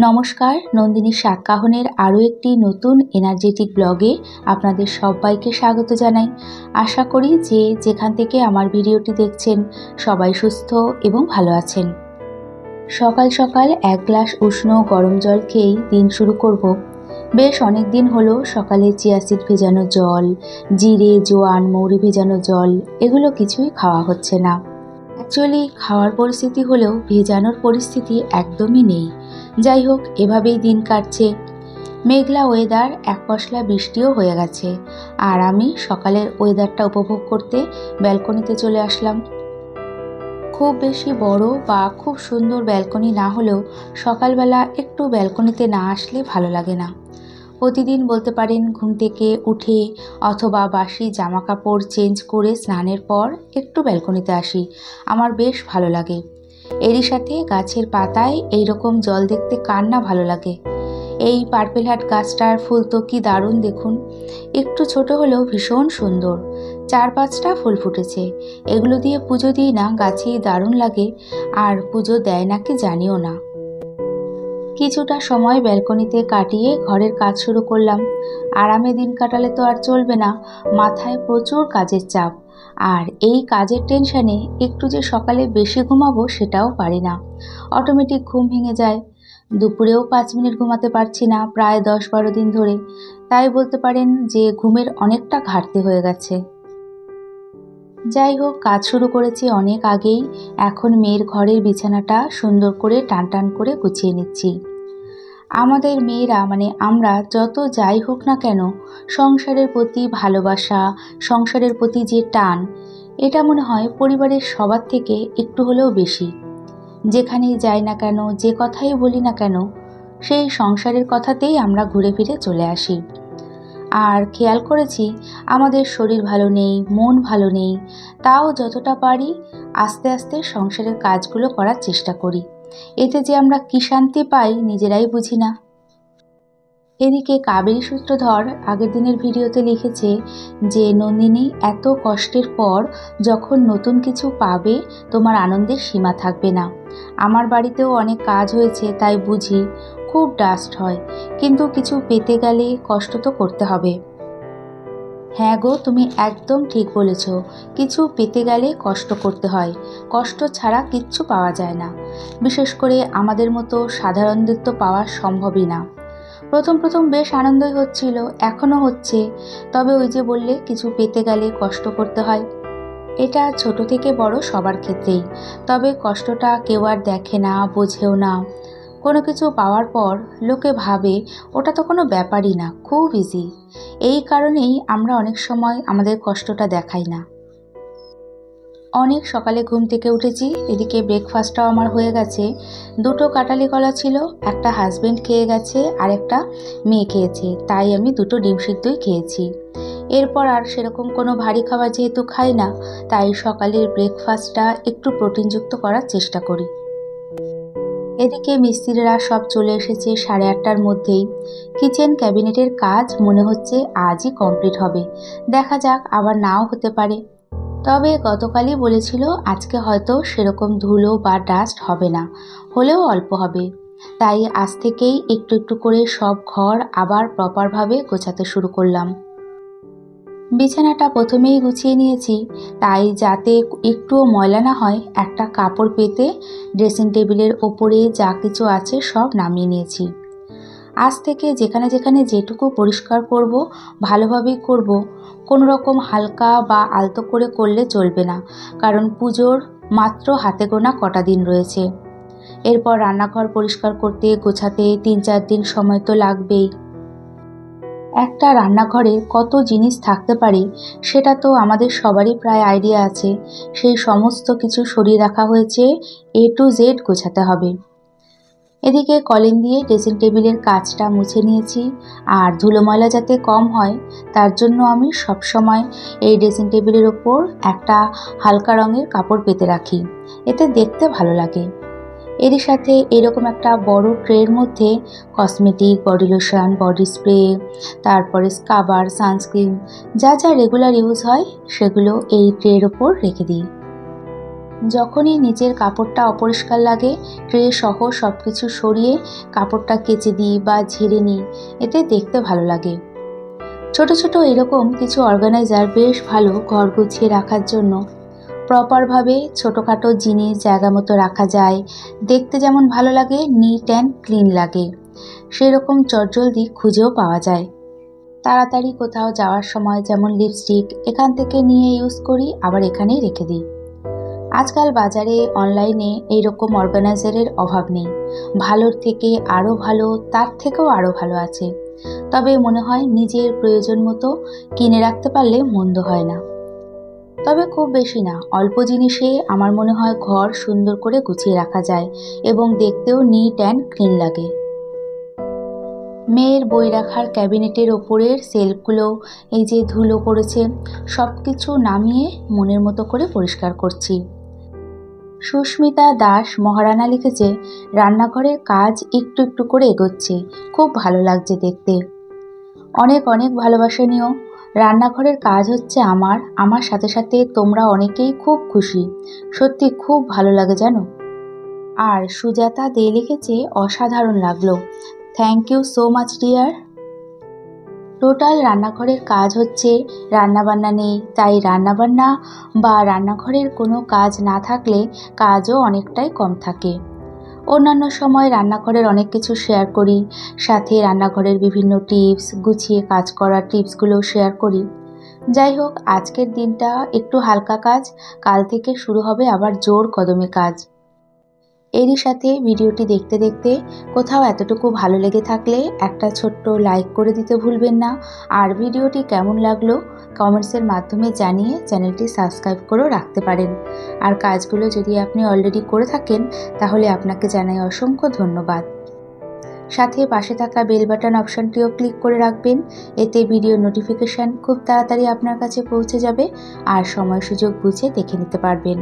নমস্কার, নন্দিনী সাতকাহনের আরও একটি নতুন এনার্জেটিক ব্লগে আপনাদের সবাইকে স্বাগত জানাই। আশা করি যে যেখান থেকে আমার ভিডিওটি দেখছেন সবাই সুস্থ এবং ভালো আছেন। সকাল সকাল এক গ্লাস উষ্ণ গরম জল খেয়েই দিন শুরু করব। বেশ অনেক দিন হলো সকালে চিয়া সিড ভেজানো জল, জিরে, জোয়ান, মৌরি ভেজানো জল এগুলো কিছুই খাওয়া হচ্ছে না। অ্যাকচুয়ালি খাওয়ার পরিস্থিতি হলেও ভেজানোর পরিস্থিতি একদমই নেই। যাই হোক, এভাবেই দিন কাটছে। মেঘলা ওয়েদার, এক পশলা বৃষ্টিও হয়ে গেছে, আর আমি সকালের ওয়েদারটা উপভোগ করতে ব্যালকনিতে চলে আসলাম। খুব বেশি বড় বা খুব সুন্দর ব্যালকনি না হলেও সকালবেলা একটু ব্যালকনিতে না আসলে ভালো লাগে না। প্রতিদিন বলতে পারেন ঘুম থেকে উঠে অথবা বাসি জামা কাপড় চেঞ্জ করে স্নানের পর একটু ব্যালকনিতে আসি, আমার বেশ ভালো লাগে। এরই সাথে গাছের পাতায় এইরকম জল দেখতে কার না ভালো লাগে। এই পার্পেল হার্ট গাছটার ফুল তো কি দারুণ দেখুন, একটু ছোট হলেও ভীষণ সুন্দর। 4-5টা ফুল ফুটেছে। এগুলো দিয়ে পুজো দিই না, গাছেই দারুণ লাগে, আর পুজো দেয় নাকি জানিও না। কিছুটা সময় ব্যালকনিতে কাটিয়ে ঘরের কাজ শুরু করলাম। আরামে দিন কাটালে তো আর চলবে না, মাথায় প্রচুর কাজের চাপ, আর এই কাজের টেনশানে একটু যে সকালে বেশি ঘুমাবো সেটাও পারি না। অটোমেটিক ঘুম ভেঙে যায়। দুপুরেও 5 মিনিট ঘুমাতে পারছি না প্রায় 10-12 দিন ধরে। তাই বলতে পারেন যে ঘুমের অনেকটা ঘাটতি হয়ে গেছে। যাই হোক, কাজ শুরু করেছি অনেক আগেই। এখন মেয়ের ঘরের বিছানাটা সুন্দর করে টান টান করে গুছিয়ে নিচ্ছি। আমাদের মেয়েরা আমরা যত যাই হোক না কেন, সংসারের প্রতি ভালোবাসা, সংসারের প্রতি যে টান, এটা মনে হয় পরিবারের সবার থেকে একটু হলেও বেশি। যেখানেই যাই না কেন, যে কথাই বলি না কেন, সেই সংসারের কথাতেই আমরা ঘুরে ফিরে চলে আসি। আর খেয়াল করেছি আমাদের শরীর ভালো নেই, মন ভালো নেই, তাও যতটা পারি আস্তে আস্তে সংসারের কাজগুলো করার চেষ্টা করি। এতে যে আমরা কি শান্তি পাই নিজেরাই বুঝি না। এদিকে কাবেরী সূত্রধর আগের দিনের ভিডিওতে লিখেছে যে নন্দিনী, এত কষ্টের পর যখন নতুন কিছু পাবে তোমার আনন্দের সীমা থাকবে না। আমার বাড়িতেও অনেক কাজ হয়েছে, তাই বুঝি খুব ডাস্ট হয়, কিন্তু কিছু পেতে গেলে কষ্ট তো করতে হবে। হ্যাঁ গো, তুমি একদম ঠিক বলেছ, কিছু পেতে গেলে কষ্ট করতে হয়। কষ্ট ছাড়া কিচ্ছু পাওয়া যায় না। বিশেষ করে আমাদের মতো সাধারণদের তো পাওয়া সম্ভবই না। প্রথম প্রথম বেশ আনন্দই হচ্ছিল, এখনও হচ্ছে। তবে ওই যে বললে, কিছু পেতে গেলে কষ্ট করতে হয়। এটা ছোট থেকে বড় সবার ক্ষেত্রেই। তবে কষ্টটা কেউ আর দেখে না, বোঝেও না। কোনো কিছু পাওয়ার পর লোকে ভাবে ওটা তো কোনো ব্যাপারই না, খুব ইজি। এই কারণেই আমরা অনেক সময় আমাদের কষ্টটা দেখাই না। অনেক সকালে ঘুম থেকে উঠেছি, এদিকে ব্রেকফাস্টটাও আমার হয়ে গেছে। 2টো কাঁঠালি কলা ছিল, একটা হাজবেন্ড খেয়ে গেছে আর একটা মেয়ে খেয়েছে, তাই আমি 2টো ডিম সিদ্ধই খেয়েছি। এরপর আর সেরকম কোনো ভারী খাবার যেহেতু খাই না, তাই সকালের ব্রেকফাস্টটা একটু প্রোটিনযুক্ত করার চেষ্টা করি। এদিকে মিস্ত্রিরা সব চলে এসেছে 8:30টার মধ্যেই। কিচেন ক্যাবিনেটের কাজ মনে হচ্ছে আজই কমপ্লিট হবে, দেখা যাক আবার নাও হতে পারে। তবে গতকালই বলেছিল আজকে হয়তো সেরকম ধুলো বা ডাস্ট হবে না, হলেও অল্প হবে। তাই আজ থেকেই একটু একটু করে সব ঘর আবার প্রপারভাবে গোছাতে শুরু করলাম। বিছানাটা প্রথমেই গুছিয়ে নিয়েছি, তাই যাতে একটুও ময়লা না হয় একটা কাপড় পেতে ড্রেসিং টেবিলের ওপরে যা কিছু আছে সব নামিয়ে নিয়েছি। আজ থেকে যেখানে যেখানে যেটুকু পরিষ্কার করব ভালোভাবেই করব, কোনো রকম হালকা বা আলতো করে করলে চলবে না, কারণ পুজোর মাত্র হাতে গোনা কটা দিন রয়েছে। এরপর রান্নাঘর পরিষ্কার করতে গোছাতে 3-4 দিন সময় তো লাগবেই। একটা রান্নাঘরে কত জিনিস থাকতে পারে সেটা তো আমাদের সবারই প্রায় আইডিয়া আছে। সেই সমস্ত কিছু সরিয়ে রাখা হয়েছে, A to Z গোছাতে হবে। এদিকে কলিং দিয়ে ড্রেসিং টেবিলের কাজটা মুছে নিয়েছি, আর ধুলো ময়লা যাতে কম হয় তার জন্য আমি সবসময় এই ড্রেসিং টেবিলের ওপর একটা হালকা রঙের কাপড় পেতে রাখি, এতে দেখতে ভালো লাগে। এরই সাথে এরকম একটা বড় ট্রের মধ্যে cosmetic, body lotion, body spray, তারপরে স্কাবার, সানস্ক্রিন, যা যা রেগুলার ইউজ হয় সেগুলো এই ট্রের ওপর রেখে দিই। যখনই নিচের কাপড়টা অপরিষ্কার লাগে ট্রে সহ সব কিছু সরিয়ে কাপড়টা কেচে দিই বা ঝেড়ে নিই, এতে দেখতে ভালো লাগে। ছোট ছোট এরকম কিছু অর্গানাইজার বেশ ভালো ঘর গুছিয়ে রাখার জন্য। প্রপারভাবে ছোটোখাটো জিনিস জায়গা মতো রাখা যায়, দেখতে যেমন ভালো লাগে নিট অ্যান্ড ক্লিন লাগে, সেরকম চটজলদি খুঁজেও পাওয়া যায়। তাড়াতাড়ি কোথাও যাওয়ার সময় যেমন লিপস্টিক এখান থেকে নিয়ে ইউজ করি, আবার এখানেই রেখে দিই। আজকাল বাজারে অনলাইনে এইরকম অর্গানাইজারের অভাব নেই, ভালোর থেকে আরও ভালো, তার থেকেও আরও ভালো আছে। তবে মনে হয় নিজের প্রয়োজন মতো কিনে রাখতে পারলে মন্দ হয় না। তবে খুব বেশি না, অল্প জিনিসে আমার মনে হয় ঘর সুন্দর করে গুছিয়ে রাখা যায় এবং দেখতেও নিট অ্যান্ড ক্লিন লাগে। মেয়ের বই রাখার ক্যাবিনেটের ওপরের সেলফগুলো এই যে ধুলো পড়েছে, সব কিছু নামিয়ে মনের মতো করে পরিষ্কার করছি। সুস্মিতা দাস মহারানা লিখেছে, রান্নাঘরের কাজ একটু একটু করে এগোচ্ছে, খুব ভালো লাগছে দেখতে। অনেক অনেক ভালোবাসা নিও। রান্নাঘরের কাজ হচ্ছে আমার সাথে সাথে তোমরা অনেকেই খুব খুশি, সত্যি খুব ভালো লাগে জানো। আর সুজাতা দে লিখেছে, অসাধারণ লাগলো, thank you so much dear. Total রান্নাঘরের কাজ হচ্ছে, রান্নাবান্না নেই, তাই রান্নাবান্না বা রান্নাঘরের কোনো কাজ না থাকলে কাজও অনেকটাই কম থাকে। অন্যান্য সময় রান্নাঘরের অনেক কিছু শেয়ার করি, সাথে রান্নাঘরের বিভিন্ন টিপস, গুছিয়ে কাজ করার টিপসগুলো শেয়ার করি। যাই হোক, আজকের দিনটা একটু হালকা কাজ, কাল থেকে শুরু হবে আবার জোর কদমে কাজ। এরই সাথে ভিডিওটি দেখতে দেখতে কোথাও এতটুকু ভালো লেগে থাকলে একটা ছোট্ট লাইক করে দিতে ভুলবেন না। আর ভিডিওটি কেমন লাগলো কমেন্টসের মাধ্যমে জানিয়ে চ্যানেলটি সাবস্ক্রাইব করেও রাখতে পারেন। আর কাজগুলো যদি আপনি অলরেডি করে থাকেন তাহলে আপনাকে জানাই অসংখ্য ধন্যবাদ। সাথে পাশে থাকা বেল বাটন অপশানটিও ক্লিক করে রাখবেন, এতে ভিডিও নোটিফিকেশান খুব তাড়াতাড়ি আপনার কাছে পৌঁছে যাবে আর সময় সুযোগ বুঝে দেখে নিতে পারবেন।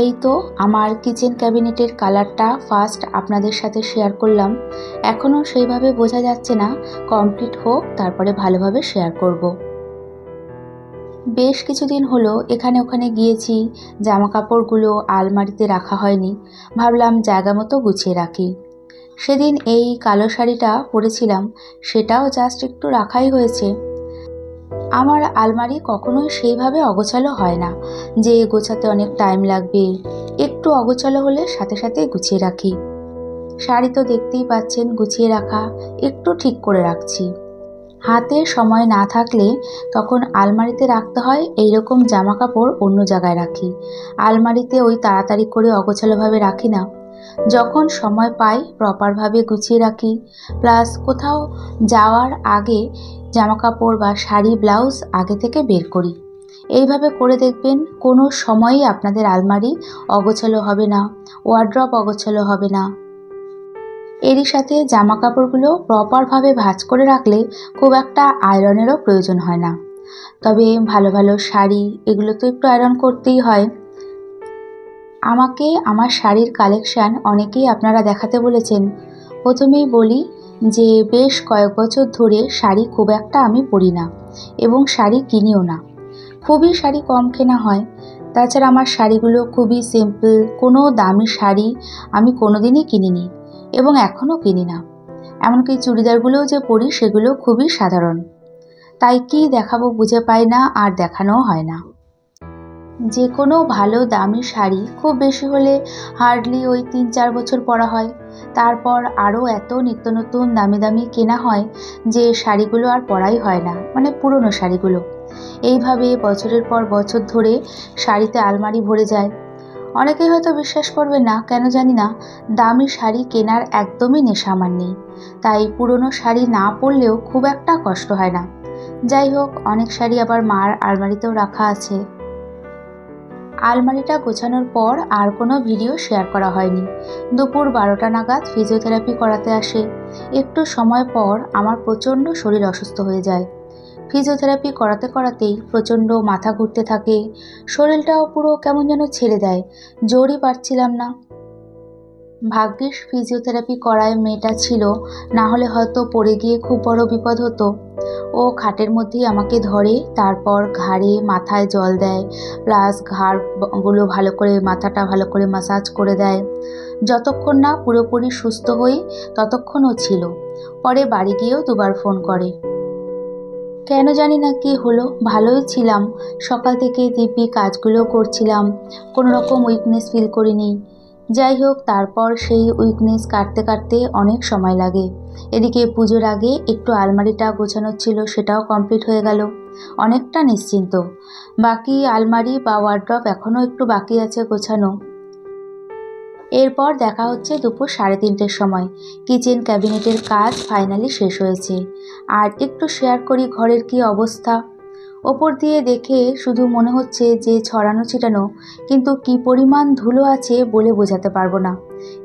এই তো আমার কিচেন ক্যাবিনেটের কালারটা ফার্স্ট আপনাদের সাথে শেয়ার করলাম, এখনও সেইভাবে বোঝা যাচ্ছে না, কমপ্লিট হোক তারপরে ভালোভাবে শেয়ার করব। বেশ কিছুদিন হলো এখানে ওখানে গিয়েছি, জামা কাপড়গুলো আলমারিতে রাখা হয়নি, ভাবলাম জায়গা মতো গুছিয়ে রাখি। সেদিন এই কালো শাড়িটা পরেছিলাম, সেটাও জাস্ট একটু রাখাই হয়েছে। আমার আলমারি কখনোই সেইভাবে অগোছালো হয় না যে গোছাতে অনেক টাইম লাগবে, একটু অগোছালো হলে সাথে সাথে গুছিয়ে রাখি। শাড়ি তো দেখতেই পাচ্ছেন গুছিয়ে রাখা, একটু ঠিক করে রাখছি। হাতে সময় না থাকলে তখন আলমারিতে রাখতে হয়, এইরকম জামা কাপড় অন্য জায়গায় রাখি, আলমারিতে ওই তাড়াতাড়ি করে অগোছালোভাবে রাখি না। যখন সময় পাই প্রপারভাবে গুছিয়ে রাখি, প্লাস কোথাও যাওয়ার আগে জামাকাপড় বা শাড়ি ব্লাউজ আগে থেকে বের করি। এইভাবে করে দেখবেন কোনো সময়ই আপনাদের আলমারি অগোছালো হবে না, ওয়ার্ড্রপ অগোছালো হবে না। এরই সাথে জামা কাপড়গুলো প্রপারভাবে ভাঁজ করে রাখলে খুব একটা আয়রনেরও প্রয়োজন হয় না। তবে ভালো ভালো শাড়ি এগুলো তো একটু আয়রন করতেই হয়। আমাকে আমার শাড়ির কালেকশান অনেকেই আপনারা দেখাতে বলেছেন। প্রথমেই বলি যে বেশ কয়েক বছর ধরে শাড়ি খুব একটা আমি পরি না এবং শাড়ি কিনিও না, খুবই শাড়ি কম কেনা হয়। তাছাড়া আমার শাড়িগুলো খুবই সিম্পল, কোনো দামি শাড়ি আমি কোনোদিনই কিনিনি এবং এখনও কিনি না। এমনকি চুড়িদারগুলোও যে পরি সেগুলো খুবই সাধারণ, তাই কি দেখাবো বুঝে পাই না আর দেখানোও হয় না। যে কোনো ভালো দামি শাড়ি খুব বেশি হলে হার্ডলি ওই 3-4 বছর পরা হয়, তারপর আরও এত নিত্য নতুন দামি দামি কেনা হয় যে শাড়িগুলো আর পরাই হয় না, মানে পুরনো শাড়িগুলো। এইভাবে বছরের পর বছর ধরে শাড়িতে আলমারি ভরে যায়। অনেকেই হয়তো বিশ্বাস করবে না, কেন জানি না, দামি শাড়ি কেনার একদমই নেশা আমার নেই, তাই পুরনো শাড়ি না পরলেও খুব একটা কষ্ট হয় না। যাই হোক, অনেক শাড়ি আবার মার আলমারিতেও রাখা আছে। আলমারিটা গোছানোর পর আর কোনো ভিডিও শেয়ার করা হয়নি। দুপুর 12টা নাগাদ ফিজিওথেরাপি করাতে আসে। একটু সময় পর আমার প্রচণ্ড শরীর অসুস্থ হয়ে যায়। ফিজিওথেরাপি করাতে করাতেই প্রচণ্ড মাথা ঘুরতে থাকে, শরীরটাও পুরো কেমন যেন ছেড়ে দেয়, জোরই পারছিলাম না। ভাগ্যিস ফিজিওথেরাপি করায় মেয়েটা ছিল, না হলে হয়তো পড়ে গিয়ে খুব বড় বিপদ হতো। ও খাটের মধ্যেই আমাকে ধরে, তারপর ঘাড়ে মাথায় জল দেয়, প্লাস ঘাড়গুলো ভালো করে, মাথাটা ভালো করে ম্যাসাজ করে দেয়। যতক্ষণ না পুরোপুরি সুস্থ হই ততক্ষণ ও ছিল। পরে বাড়ি গিয়েও দুবার ফোন করে। কেন জানি না কি হলো, ভালোই ছিলাম। সকাল থেকে দিব্যি কাজগুলো করছিলাম, কোনো রকম উইকনেস ফিল করিনি। যাই হোক, তারপর সেই উইকনেস কাটতে কাটতে অনেক সময় লাগে। এদিকে পুজোর আগে একটু আলমারিটা গোছানো ছিল, সেটাও কমপ্লিট হয়ে গেল। অনেকটা নিশ্চিন্ত। বাকি আলমারি বা ওয়ার্ড্রপ এখনও একটু বাকি আছে গোছানো। এরপর দেখা হচ্ছে দুপুর 3:30-র সময়। কিচেন ক্যাবিনেটের কাজ ফাইনালি শেষ হয়েছে। আর একটু শেয়ার করি ঘরের কি অবস্থা। ওপর দিয়ে দেখে শুধু মনে হচ্ছে যে ছড়ানো ছিটানো, কিন্তু কি পরিমাণ ধুলো আছে বলে বোঝাতে পারবো না।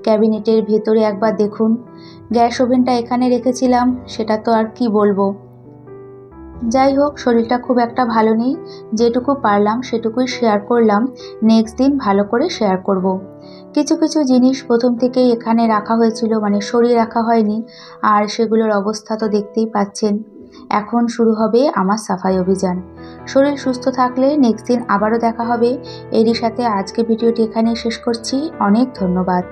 ক্যাবিনেটের ভেতরে একবার দেখুন। গ্যাস ওভেনটা এখানে রেখেছিলাম, সেটা তো আর কি বলবো। যাই হোক, শরীরটা খুব একটা ভালো নেই। যেটুকু পারলাম সেটুকুই শেয়ার করলাম। নেক্সট দিন ভালো করে শেয়ার করব। কিছু কিছু জিনিস প্রথম থেকেই এখানে রাখা হয়েছিল, মানে সরিয়ে রাখা হয়নি। আর সেগুলোর অবস্থা তো দেখতেই পাচ্ছেন। এখন শুরু হবে আমার সাফাই অভিযান। শরীর সুস্থ থাকলে নেক্সট দিন আবারও দেখা হবে। এরই সাথে আজকে ভিডিওটি এখানেই শেষ করছি। অনেক ধন্যবাদ।